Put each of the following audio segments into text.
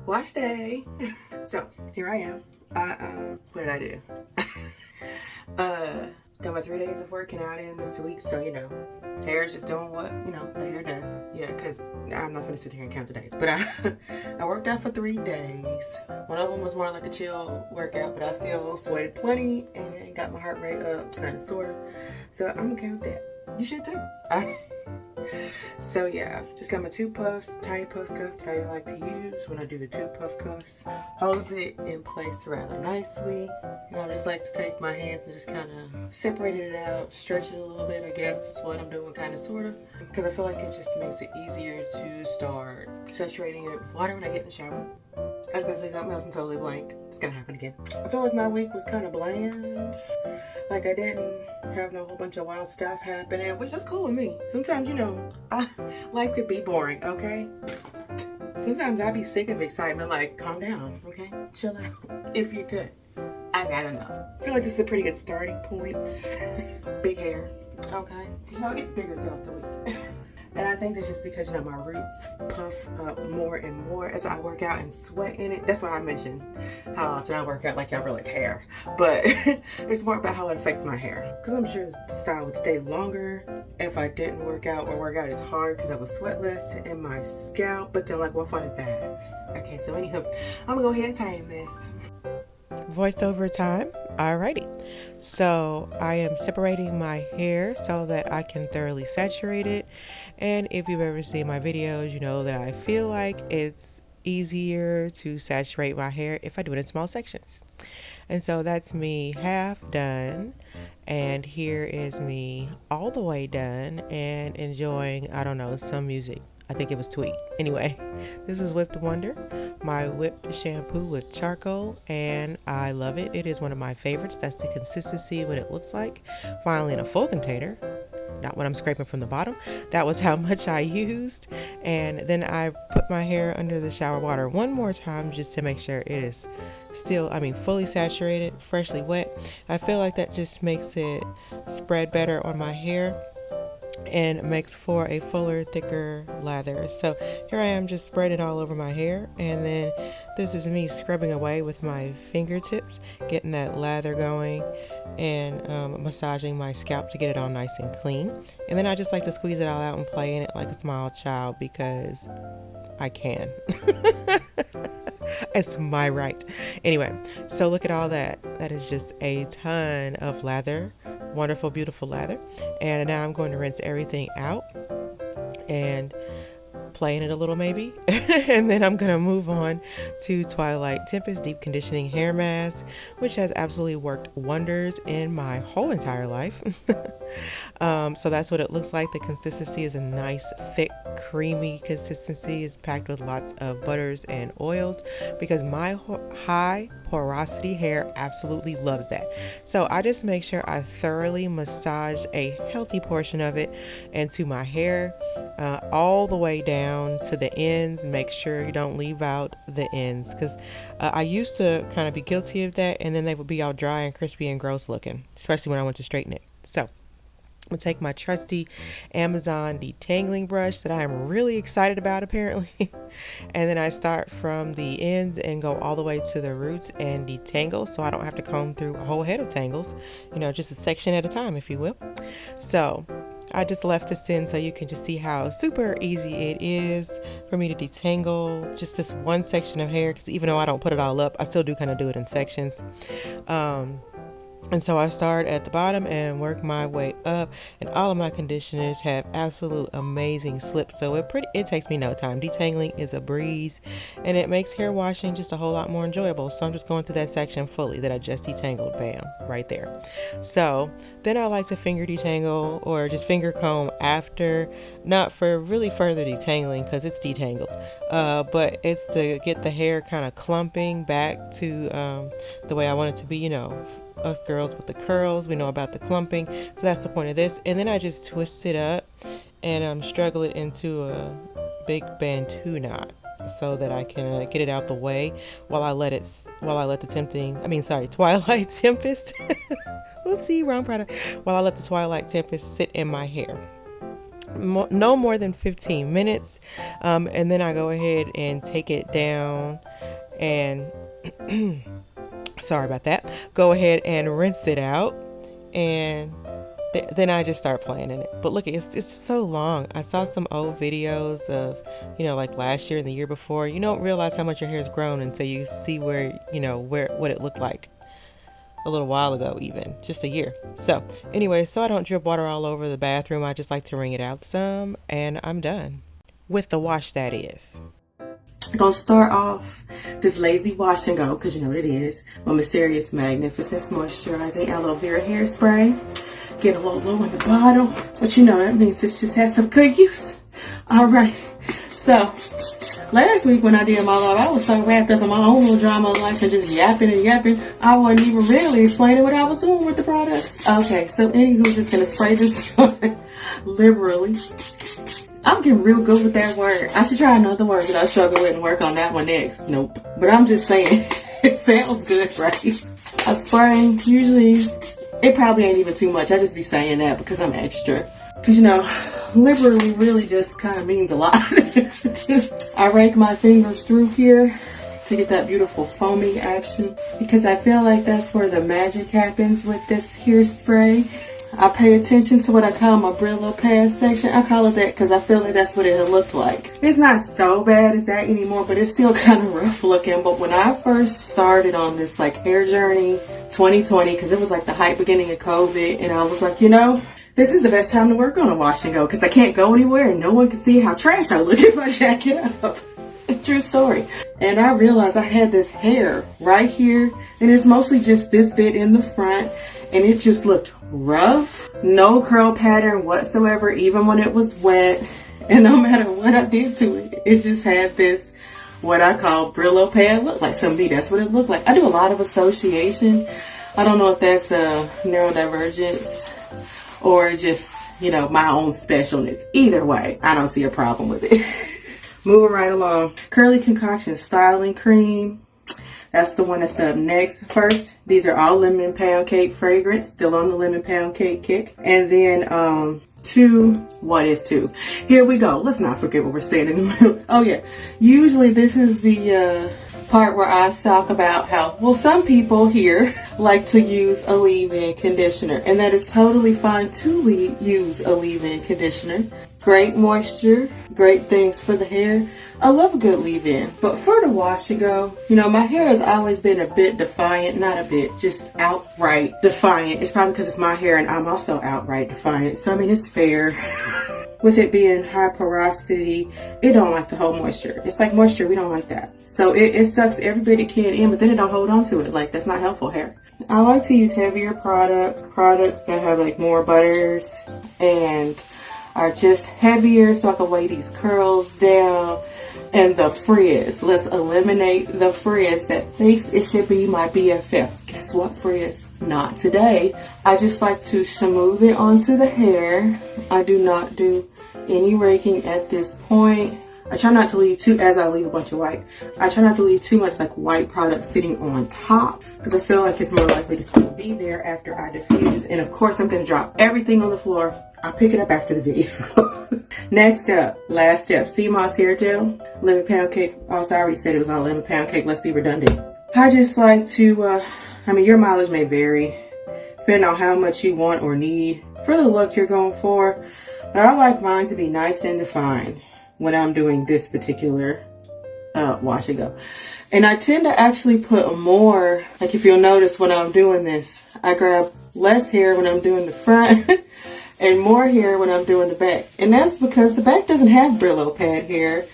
Wash day. So here I am. What did I do? uh, got my 3 days of working out in this week, so hair is just doing what the hair does. Yeah, cause I'm not gonna sit here and count the days, but I worked out for 3 days. One of them was more like a chill workout, but I still sweated plenty and got my heart rate up, kind of sorta. So I'm okay with that. You should too. So yeah, just got my 2 puffs, tiny puff cuff that I like to use when I do the 2 puff cuffs. Holds it in place rather nicely. And I just like to take my hands and just kind of separate it out, stretch it a little bit. I guess that's what I'm doing, kind of, sort of. Because I feel like it just makes it easier to start saturating it with water when I get in the shower. I was gonna say something else and totally blanked. It's gonna happen again. I feel like my week was kind of bland. Like I didn't have no whole bunch of wild stuff happening, which is cool with me. Sometimes, life could be boring, okay? Sometimes I be sick of excitement. Like, calm down, okay? Chill out, if you could. I got enough. I feel like this is a pretty good starting point. Big hair, okay? Because it gets bigger throughout the week. And I think that's just because, my roots puff up more and more as I work out and sweat in it. That's why I mentioned how often I work out like y'all really care. But it's more about how it affects my hair. Because I'm sure the style would stay longer if I didn't work out, or work out as hard because I would sweat less in my scalp. But then, what fun is that? Okay, so anywho, I'm going to go ahead and time this. Voiceover time. Alrighty. So I am separating my hair so that I can thoroughly saturate it. And if you've ever seen my videos, you know that I feel like it's easier to saturate my hair if I do it in small sections. And so that's me half done. And here is me all the way done and enjoying, some music. I think it was Tweet. Anyway, this is Whipped Wonder, my whipped shampoo with charcoal, and I love it. It is one of my favorites. That's the consistency, what it looks like. Finally in a full container, not when I'm scraping from the bottom. That was how much I used. And then I put my hair under the shower water one more time just to make sure it is still, fully saturated, freshly wet. I feel like that just makes it spread better on my hair and makes for a fuller, thicker lather. So here I am just spreading it all over my hair, and then this is me scrubbing away with my fingertips, getting that lather going, and massaging my scalp to get it all nice and clean. And then I just like to squeeze it all out and play in it like a small child because I can. It's my right. Anyway, so look at all that. That is just a ton of lather. Wonderful, beautiful lather. And now I'm going to rinse everything out and play in it a little maybe. And then I'm going to move on to Twilight Tempest Deep Conditioning Hair Mask, which has absolutely worked wonders in my whole entire life. So that's what it looks like. The consistency is a nice, thick, creamy consistency. It's packed with lots of butters and oils because my high porosity hair absolutely loves that. So I just make sure I thoroughly massage a healthy portion of it into my hair, all the way down to the ends. Make sure you don't leave out the ends, because I used to kind of be guilty of that, and then they would be all dry and crispy and gross looking, especially when I went to straighten it. So I'm going to take my trusty Amazon detangling brush that I am really excited about, apparently. And then I start from the ends and go all the way to the roots and detangle, so I don't have to comb through a whole head of tangles, just a section at a time, if you will. So I just left this in so you can just see how super easy it is for me to detangle just this one section of hair, because even though I don't put it all up, I still do kind of do it in sections. And so I start at the bottom and work my way up, and all of my conditioners have absolute amazing slips, so it takes me no time. Detangling is a breeze, and it makes hair washing just a whole lot more enjoyable. So I'm just going through that section fully that I just detangled, bam, right there. So then I like to finger detangle or just finger comb after, not for really further detangling because it's detangled, but it's to get the hair kind of clumping back to the way I want it to be, us girls with the curls, we know about the clumping. So that's the point of this. And then I just twist it up and struggle it into a big Bantu knot so that I can get it out the way while I let the Twilight Tempest, oopsie, wrong product, while I let the Twilight Tempest sit in my hair. no more than 15 minutes. And then I go ahead and take it down and sorry about that. Go ahead and rinse it out, and then I just start playing in it. But look, it's so long. I saw some old videos of, like last year and the year before. You don't realize how much your hair has grown until you see what it looked like a little while ago, even just a year. So anyway, so I don't drip water all over the bathroom, I just like to wring it out some, and I'm done with the wash, that is. I'm gonna start off this lazy wash and go, because you know what it is. My Mysterious Magnificence Moisturizing Aloe Vera Hairspray. Get a little low in the bottle, but that means it just has some good use. All right, so last week when I did my live, I was so wrapped up in my own little drama of life and just yapping and yapping, I wasn't even really explaining what I was doing with the product. Okay, so anywho, just gonna spray this on liberally. I'm getting real good with that word. I should try another word that I struggle with and work on that one next. Nope. But I'm just saying, it sounds good, right? I spray, usually, it probably ain't even too much. I just be saying that because I'm extra. Because, liberally really just kind of means a lot. I rake my fingers through here to get that beautiful foaming action, because I feel like that's where the magic happens with this hairspray. I pay attention to what I call my Brillo pad section. I call it that because I feel like that's what it looked like. It's not so bad as that anymore, but it's still kind of rough looking. But when I first started on this hair journey, 2020, because it was like the hype beginning of COVID, and I was like, this is the best time to work on a wash and go, because I can't go anywhere and no one can see how trash I look if I jack it up. True story. And I realized I had this hair right here, and it's mostly just this bit in the front, and it just looked rough. No curl pattern whatsoever, even when it was wet. And no matter what I did to it, it just had this, what I call Brillo pad look. Like, to me, that's what it looked like. I do a lot of association. I don't know if that's a neurodivergence or just, my own specialness. Either way, I don't see a problem with it. Moving right along. Curly Concoction Styling Cream. That's the one that's up next. First, these are all lemon pound cake fragrance. Still on the lemon pound cake kick. And then, what is two? Here we go. Let's not forget what we're saying in the middle. Oh yeah. Usually this is the, part where I talk about how, some people here like to use a leave-in conditioner, and that is totally fine to use a leave-in conditioner. Great moisture, great things for the hair. I love a good leave-in. But for the wash and go, my hair has always been a bit defiant, not a bit, just outright defiant. It's probably because it's my hair and I'm also outright defiant. So I mean, it's fair. With it being high porosity, it don't like to hold moisture. It's like moisture, we don't like that. So it sucks every bit it can in, but then it don't hold on to it. Like, that's not helpful hair. I like to use heavier products that have more butters and are just heavier, so I can weigh these curls down. And the frizz, let's eliminate the frizz that thinks it should be my BFF. Guess what, frizz? Not today. I just like to smooth it onto the hair. I do not do any raking at this point. I try not to leave as I leave a bunch of white, I try not to leave too much white product sitting on top, because I feel like it's more likely to still be there after I diffuse. And of course, I'm going to drop everything on the floor. I'll pick it up after the video. Next up, last step, sea moss hair gel, lemon pound cake. Also, I already said it was on lemon pound cake. Let's be redundant. I just like to, your mileage may vary depending on how much you want or need for the look you're going for. But I like mine to be nice and defined when I'm doing this particular wash and go. And I tend to actually put more, if you'll notice when I'm doing this, I grab less hair when I'm doing the front and more hair when I'm doing the back. And that's because the back doesn't have Brillo pad hair,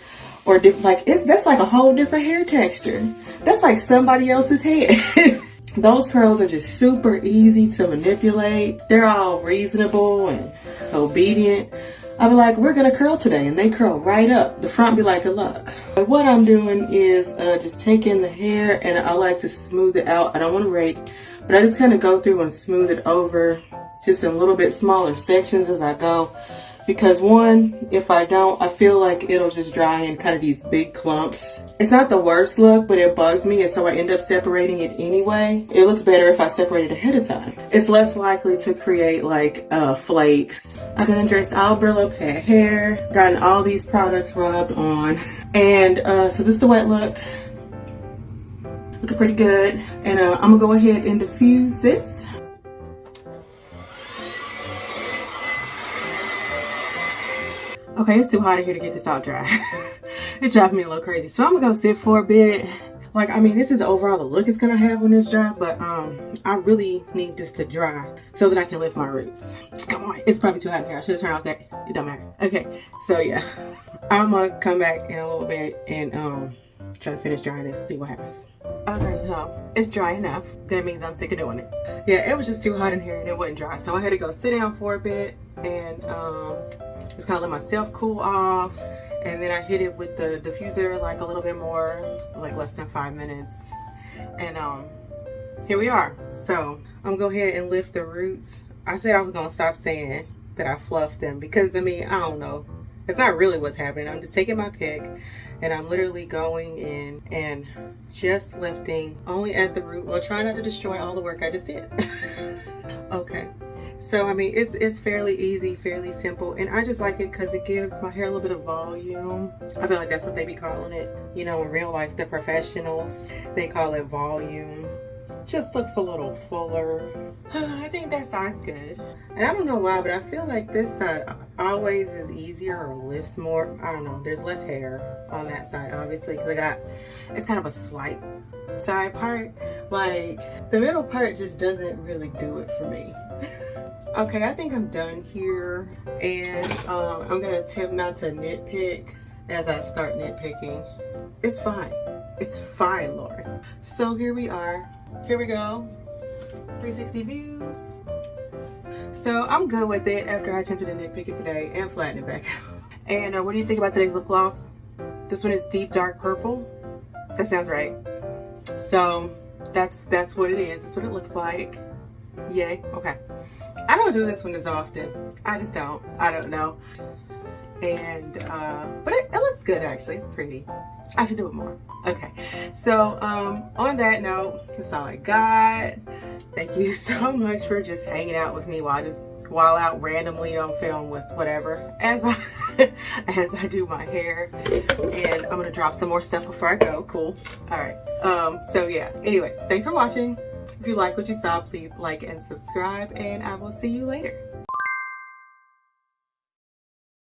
or that's like a whole different hair texture. That's like somebody else's head. Those curls are just super easy to manipulate. They're all reasonable and obedient. I'll be like, we're gonna curl today, and they curl right up. The front be like, good luck. But what I'm doing is just taking the hair, and I like to smooth it out. I don't want to rake, but I just kind of go through and smooth it over, just in a little bit smaller sections as I go. Because one, if I don't, I feel like it'll just dry in kind of these big clumps. It's not the worst look, but it bugs me, and so I end up separating it anyway. It looks better if I separate it ahead of time. It's less likely to create flakes I done dressed all Brillo pet hair, gotten all these products rubbed on. And so this is the wet look. Looking pretty good. And I'm gonna go ahead and diffuse this. Okay, it's too hot in here to get this all dry. It's driving me a little crazy. So I'm gonna go sit for a bit. Like, I mean, this is overall the look it's gonna have when it's dry, but I really need this to dry so that I can lift my roots. Come on, it's probably too hot in here. I should turn off that. It don't matter. Okay, so yeah, I'm gonna come back in a little bit and try to finish drying this, see what happens. Okay, so it's dry enough. That means I'm sick of doing it. Yeah, it was just too hot in here and it wasn't dry, so I had to go sit down for a bit and just kind of let myself cool off. And then I hit it with the diffuser like a little bit more, like less than 5 minutes. And here we are. So I'm gonna go ahead and lift the roots. I said I was gonna stop saying that I fluffed them because I mean, I don't know. It's not really what's happening. I'm just taking my pick and I'm literally going in and just lifting only at the root. Well, try not to destroy all the work I just did. Okay. So, I mean, it's fairly easy, fairly simple, and I just like it because it gives my hair a little bit of volume. I feel like that's what they be calling it. You know, in real life, the professionals, they call it volume. Just looks a little fuller. I think that side's good. And I don't know why, but I feel like this side always is easier or lifts more. I don't know. There's less hair on that side, obviously, because it's kind of a slight side part. Like, the middle part just doesn't really do it for me. Okay, I think I'm done here, and I'm gonna attempt not to nitpick as I start nitpicking. It's fine. It's fine, Lord. So here we are. Here we go. 360 view. So I'm good with it after I attempted to nitpick it today and flatten it back out. And what do you think about today's lip gloss? This one is deep dark purple. That sounds right. So that's what it is. That's what it looks like. Yay. Okay. I don't do this one as often. I just don't. I don't know. And but it looks good actually. It's pretty. I should do it more. Okay. So on that note, that's all I got. Thank you so much for just hanging out with me while out randomly on film with whatever as I do my hair. And I'm gonna drop some more stuff before I go. Cool. All right. So yeah. Anyway, thanks for watching. If you like what you saw, please like and subscribe, and I will see you later.